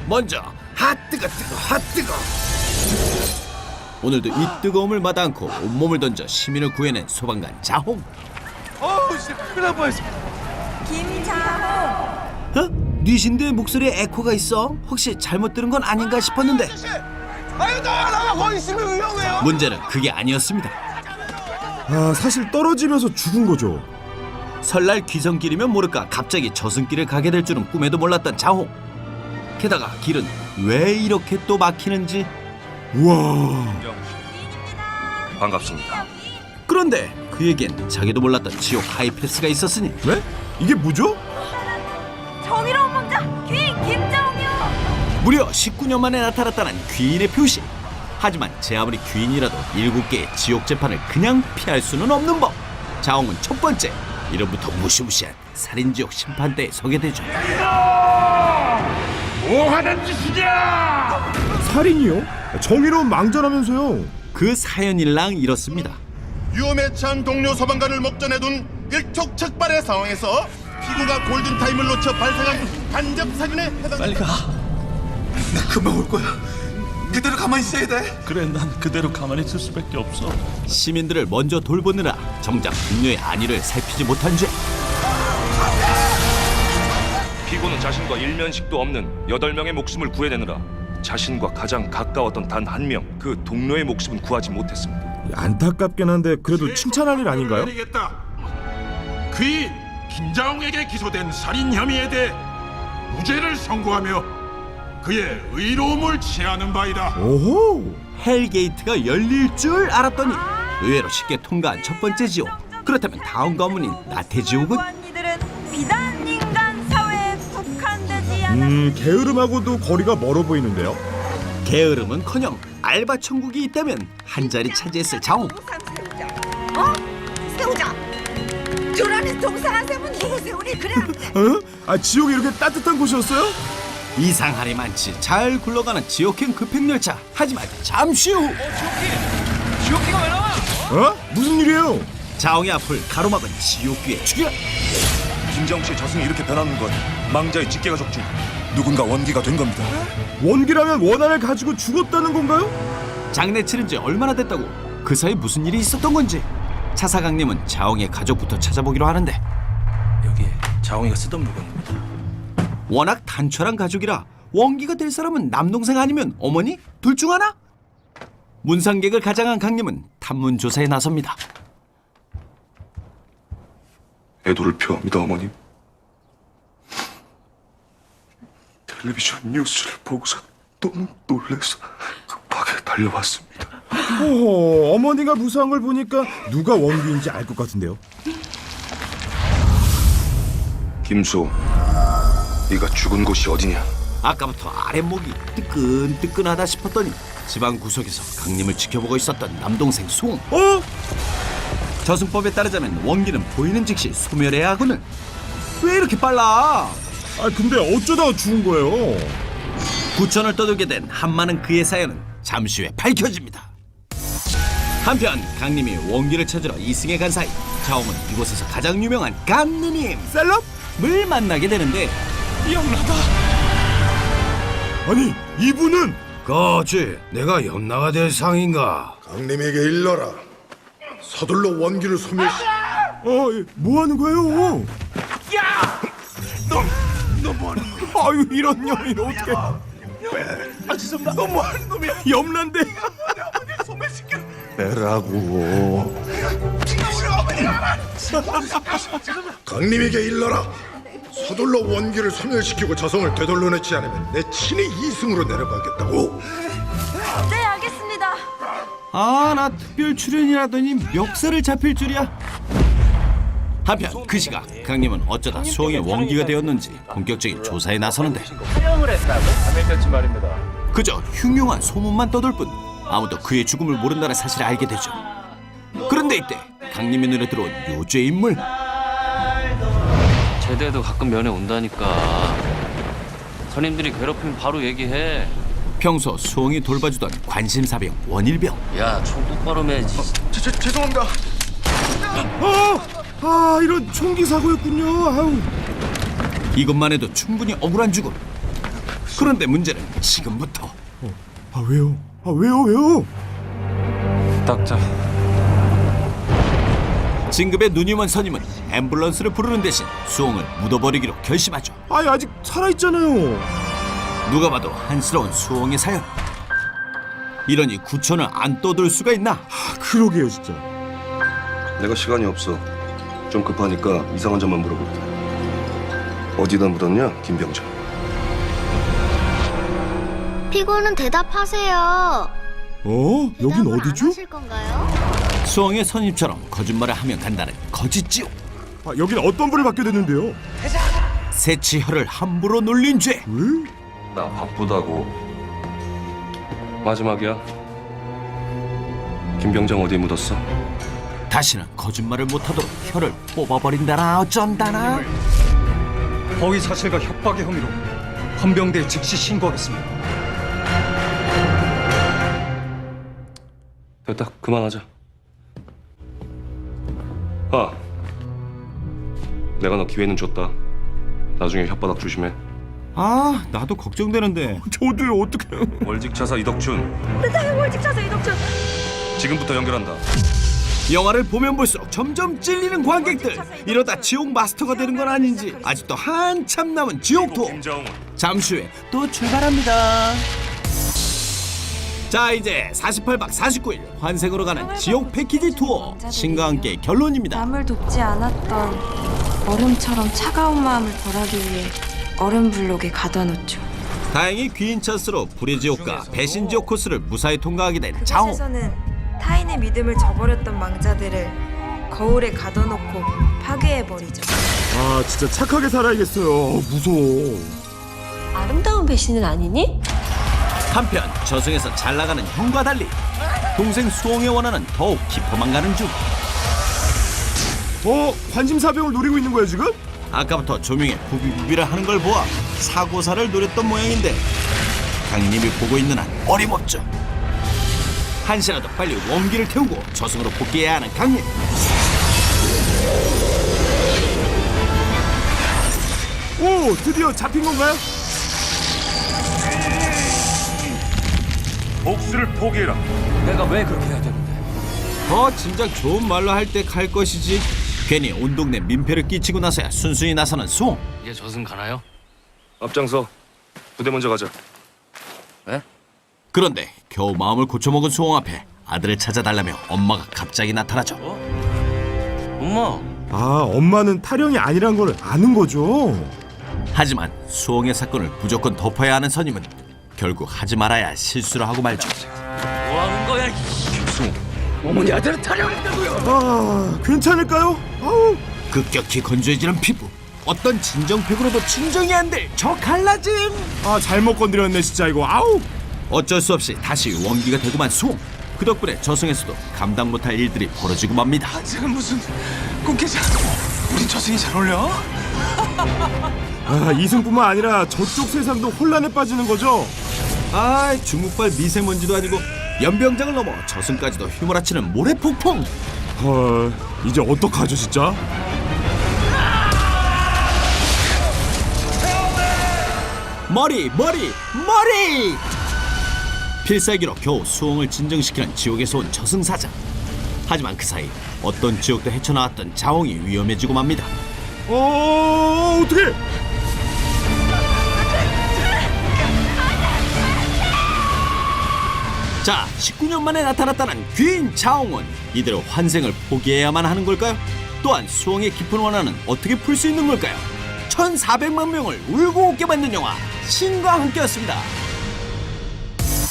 먼저 핫뜨거 핫뜨거. 오늘도 이 뜨거움을 마다 않고 온몸을 던져 시민을 구해낸 소방관 자홍. 진짜 큰일 날 뻔했어. 어? 뉘신데 목소리에 에코가 있어? 혹시 잘못 들은 건 아닌가 싶었는데 아유, 나가 거기 있으면 위험해요. 문제는 그게 아니었습니다. 아, 사실 떨어지면서 죽은 거죠. 설날 귀성길이면 모를까 갑자기 저승길을 가게 될 줄은 꿈에도 몰랐던 자홍. 게다가 길은 왜 이렇게 또 막히는지. 우와. 반갑습니다. 그런데 그에겐 자기도 몰랐던 지옥 하이패스가 있었으니. 네? 이게 뭐죠? 정의로운 왕자 귀인 김정유. 무려 19년 만에 나타났다는 귀인의 표시. 하지만 제 아무리 귀인이라도 7개의 지옥 재판을 그냥 피할 수는 없는 법. 자홍은 첫 번째, 이름부터 무시무시한 살인지옥 심판대에 서게 되죠. 뭐하는 짓이냐? 살인이요? 정의로운 망자라면서요. 그 사연일랑 이렇습니다. 위험에 처한 동료 소방관을 목전에 둔 일촉즉발의 상황에서 피고가 골든타임을 놓쳐 발생한 간접 살인에 해당. 빨리 가. 나 금방 올 거야. 그대로 가만히 있어야 돼. 그래, 난 그대로 가만히 있을 수밖에 없어. 시민들을 먼저 돌보느라 정작 동료의 안위를 살피지 못한 죄. 피고는 자신과 일면식도 없는 8명의 목숨을 구해내느라 자신과 가장 가까웠던 단 한 명, 그 동료의 목숨은 구하지 못했습니다. 안타깝긴 한데 그래도 칭찬할 일 아닌가요? 내리겠다. 귀인 김자홍에게 기소된 살인 혐의에 대해 무죄를 선고하며 그의 의로움을 취하는 바이다. 오호. 헬게이트가 열릴 줄 알았더니 의외로 쉽게 통과한 첫 번째 지옥. 그렇다면 다음 관문인 나태지옥은? 이들은 비단 인간 사회에 국한되지 않은 게으름하고도 거리가 멀어 보이는데요. 게으름은커녕 알바 천국이 있다면 한 자리 차지했을 자홍. 세우자. 저란에 동상한 셈은 누구 세우니 그래? 어? 아, 지옥이 이렇게 따뜻한 곳이었어요? 이상하리 많지 잘 굴러가는 지옥행 급행열차. 하지만 잠시 후 지옥기가 왜 나와? 어? 무슨 일이에요? 자홍의 앞을 가로막은 지옥귀의 출현. 김정 씨의 저승이 이렇게 변하는 건 망자의 직계가 적중 누군가 원기가 된 겁니다. 원기라면 원한을 가지고 죽었다는 건가요? 장례 치른 지 얼마나 됐다고? 그 사이 무슨 일이 있었던 건지. 차사강님은 자홍의 가족부터 찾아보기로 하는데 여기에 자홍이가 쓰던 물건입니다. 워낙 단촐한 가족이라 원기가 될 사람은 남동생 아니면 어머니? 둘 중 하나? 문상객을 가장한 강님은 탐문 조사에 나섭니다. 애도를 표합니다, 어머님. 텔레비전 뉴스를 보고서 너무 놀라서 급하게 달려왔습니다. 어머니가 무사한 걸 보니까 누가 원기인지 알 것 같은데요. 김수, 네가 죽은 곳이 어디냐? 아까부터 아랫목이 뜨끈뜨끈하다 싶었더니 집안 구석에서 강림을 지켜보고 있었던 남동생 송. 어? 저승법에 따르자면 원기는 보이는 즉시 소멸해야 하거늘. 왜 이렇게 빨라? 아, 근데 어쩌다가 죽은 거예요? 구천을 떠돌게 된 한많은 그의 사연은 잠시 후에 밝혀집니다. 한편 강림이 원기를 찾으러 이승에 간 사이 자홍은 이곳에서 가장 유명한 강느님 셀럽을 만나게 되는데 영락아. 아니, 이분은 거지 내가 염라가 될 상인가? 강림에게 일러라. 서둘러 원기를 소멸시. 뭐 하는 거예요? 너 뭐하는 놈이야? 아유, 이런 놈이 어떻게? 죄송합니다. 너 뭐하는 놈이야? 염란데. 소매시켜. 빼라고. 강림에게 일러라. 서둘러 원기를 소멸시키고 저성을 되돌려내지 않으면 내 친히 이승으로 내려가겠다고. 네 알겠습니다. 아, 나 특별 출연이라더니 멱살을 잡힐 줄이야. 한편 그 시각 강림은 어쩌다 수홍의 원기가 되었는지 본격적인 조사에 나서는데 촬영을 했다고? 3일 전쯤 말입니다. 그저 흉흉한 소문만 떠돌 뿐 아무도 그의 죽음을 모른다는 사실을 알게 되죠. 그런데 이때 강림의 눈에 들어온 요죄 인물. 제대도 가끔 면회 온다니까. 선임들이 괴롭히면 바로 얘기해. 평소 수홍이 돌봐주던 관심사병 원일병. 야, 총 똑바로 매지. 죄송합니다. 이런 총기 사고였군요. 아유. 이것만 해도 충분히 억울한 죽음. 그런데 문제는 지금부터. 아 왜요? 아 왜요? 닦자. 진급에 눈이 먼 선임은 앰뷸런스를 부르는 대신 수홍을 묻어버리기로 결심하죠. 아니 아직 살아있잖아요. 누가 봐도 한스러운 수홍의 사연. 이러니 구천을 안 떠들 수가 있나? 아, 그러게요 진짜. 내가 시간이 없어. 좀 급하니까 이상한 점만 물어볼게. 어디다 묻었냐, 김병장? 피고는 대답하세요. 여긴 대답을 어디죠? 안 하실 건가요? 수홍의 선임처럼 거짓말을 하면 간다는 거짓지옥. 아, 여긴 어떤 분을 받게 됐는데요? 새치혈을 함부로 놀린 죄. 왜? 나 바쁘다고. 마지막이야. 김병장 어디에 묻었어? 다시는 거짓말을 못하도록 혀를 뽑아버린다나 어쩐다나. 허위 사실과 협박의 혐의로 헌병대에 즉시 신고하겠습니다. 됐다. 그만하자. 아, 내가 너 기회는 줬다. 나중에 혓바닥 조심해. 아 나도 걱정되는데. 저도요 어떡해요? 월직차사 이덕춘. 월직차사 이덕춘. 지금부터 연결한다. 영화를 보면 볼수록 점점 찔리는 관객들. 이러다 지옥 마스터가 되는 건 아닌지 아직도 한참 남은 지옥투어. 김자홍은 잠시 후에 또 출발합니다. 자 이제 48박 49일 환생으로 가는 지옥 패키지 투어. 신과 함께 결론입니다. 남을 돕지 않았던 얼음처럼 차가운 마음을 벌하기 위해 얼음 블록에 가둬놓죠. 다행히 귀인 찬스로 불의 지옥과 배신 지옥 코스를 무사히 통과하게 된 자홍. 그곳에서는 타인의 믿음을 저버렸던 망자들을 거울에 가둬놓고 파괴해버리죠. 아 진짜 착하게 살아야겠어요. 무서워. 아름다운 배신은 아니니? 한편 저승에서 잘 나가는 형과 달리 동생 수홍의 원한은 더욱 깊어만 가는 중. 관심사병을 노리고 있는 거야 지금? 아까부터 조명에 부비부비를 하는 걸 보아 사고사를 노렸던 모양인데 강림이 보고 있는 한 어림없죠. 한시라도 빨리 원기를 태우고 저승으로 복귀해야 하는 강림. 오 드디어 잡힌 건가요? 복수를 포기해라. 내가 왜 그렇게 해야 되는데? 진작 좋은 말로 할 때 갈 것이지. 괜히 온 동네 민폐를 끼치고 나서야 순순히 나서는 수홍. 이제 저승 가나요? 앞장서. 부대 먼저 가자. 그런데 겨우 마음을 고쳐먹은 수홍 앞에 아들을 찾아달라며 엄마가 갑자기 나타나죠. 엄마. 아 엄마는 타령이 아니란 걸 아는 거죠? 하지만 수홍의 사건을 무조건 덮어야 하는 선임은 결국 하지 말아야 할 실수를 하고 말죠. 뭐 하는 거야? 어머니 아들은 타령했다고요. 아 괜찮을까요? 아우 급격히 건조해지는 피부. 어떤 진정팩으로도 진정이 안 될 저 갈라짐. 아 잘못 건드렸네 진짜 이거. 아우 어쩔 수 없이 다시 원기가 되고만 수홍. 그 덕분에 저승에서도 감당 못할 일들이 벌어지고 맙니다. 지금 무슨 꿈깨자. 우린 저승이 잘 어울려? 아 이승뿐만 아니라 저쪽 세상도 혼란에 빠지는 거죠? 중국발 미세먼지도 아니고 연병장을 넘어 저승까지도 휘몰아치는 모래폭풍. 헐 이제 어떡하죠 진짜? 머리! 필살기로 겨우 수홍을 진정시키는 지옥에서 온 저승사자. 하지만 그 사이 어떤 지옥도 헤쳐나왔던 자홍이 위험해지고 맙니다. 어떡해? 자, 19년 만에 나타났다는 귀인 자홍은 이대로 환생을 포기해야만 하는 걸까요? 또한 수홍의 깊은 원한은 어떻게 풀 수 있는 걸까요? 1,400만 명을 울고 웃게 만든 영화 신과 함께였습니다.